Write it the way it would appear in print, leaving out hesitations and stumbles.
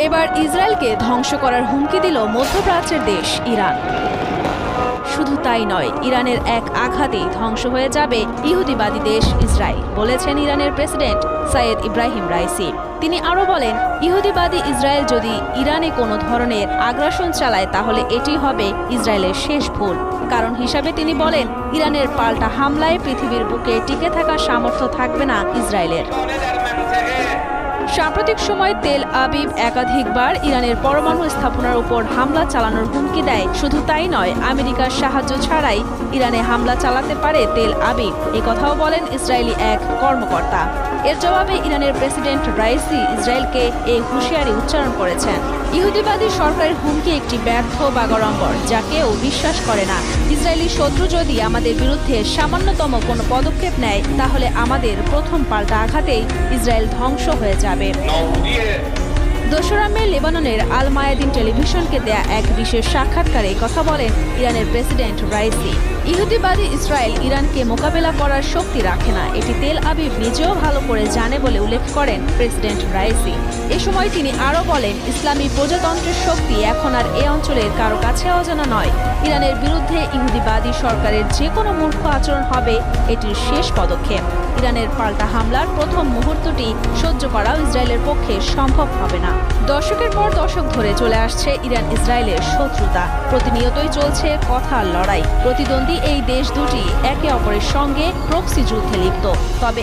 এবার ইসরায়েলকে ধ্বংস করার হুমকি দিল মধ্যপ্রাচ্যের দেশ ইরান। শুধু তাই নয়, ইরানের এক আঘাতেই ধ্বংস হয়ে যাবে ইহুদিবাদী দেশ ইসরায়েল, বলেছেন ইরানের প্রেসিডেন্ট সাইয়েদ ইব্রাহিম রাইসি। তিনি আরও বলেন, ইহুদিবাদী ইসরায়েল যদি ইরানে কোনো ধরনের আগ্রাসন চালায় তাহলে এটি হবে ইসরায়েলের শেষ ভুল। কারণ হিসাবে তিনি বলেন, ইরানের পাল্টা হামলায় পৃথিবীর বুকে টিকে থাকার সামর্থ্য থাকবে না ইসরায়েলের। সাম্প্রতিক সময়ে তেল আবিব একাধিকবার ইরানের পরমাণু স্থাপনার উপর হামলা চালানোর হুমকি দেয়। শুধু তাই নয়, আমেরিকার সাহায্য ছাড়াই ইরানে হামলা চালাতে পারে তেল আবিব, কথাও বলেন ইসরায়েলি এক কর্মকর্তা। এর জবাবে ইরানের প্রেসিডেন্ট রাইসি ইসরায়েলকে এই হুঁশিয়ারি উচ্চারণ করেছেন। ইহুদিবাদী সরকারের হুমকি একটি ব্যর্থ বাগাড়ম্বর, যা কেউ বিশ্বাস করে না। ইসরায়েলি শত্রু যদি আমাদের বিরুদ্ধে সামান্যতম কোনো পদক্ষেপ নেয় তাহলে আমাদের প্রথম পাল্টা আঘাতেই ইসরায়েল ধ্বংস হয়ে যাবে। 2 মে লেবাননের আল মায়াদিন টেলিভিশনকে দেয়া এক বিশেষ সাক্ষাৎকারে কথা বলেন ইরানের প্রেসিডেন্ট রাইসি। ইহুদিবাদী ইসরায়েল ইরানকে মোকাবেলা করার শক্তি রাখে না, এটি তেল আবিব নিজেও ভালো করে জানে বলে উল্লেখ করেন প্রেসিডেন্ট রাইসি। এ সময় তিনি আরও বলেন, ইসলামী প্রজাতন্ত্রের শক্তি এখন আর এ অঞ্চলের কারো কাছে অজানা নয়। ইরানের বিরুদ্ধে ইহুদিবাদী সরকারের যে কোনো মূর্খ আচরণ হবে এটির শেষ পদক্ষেপ। ইরানের পাল্টা হামলার প্রথম মুহূর্তটি সহ্য করাও ইসরায়েলের পক্ষে সম্ভব হবে না। দশকের পর দশক ধরে চলে আসছে ইরান ইসরায়েলের শত্রুতা। প্রতিনিয়তই চলছে কথার লড়াই। প্রতিদ্বন্দ্বী এই দেশ দুটি একে অপরের সঙ্গে প্রক্সি যুদ্ধে লিপ্ত। তবে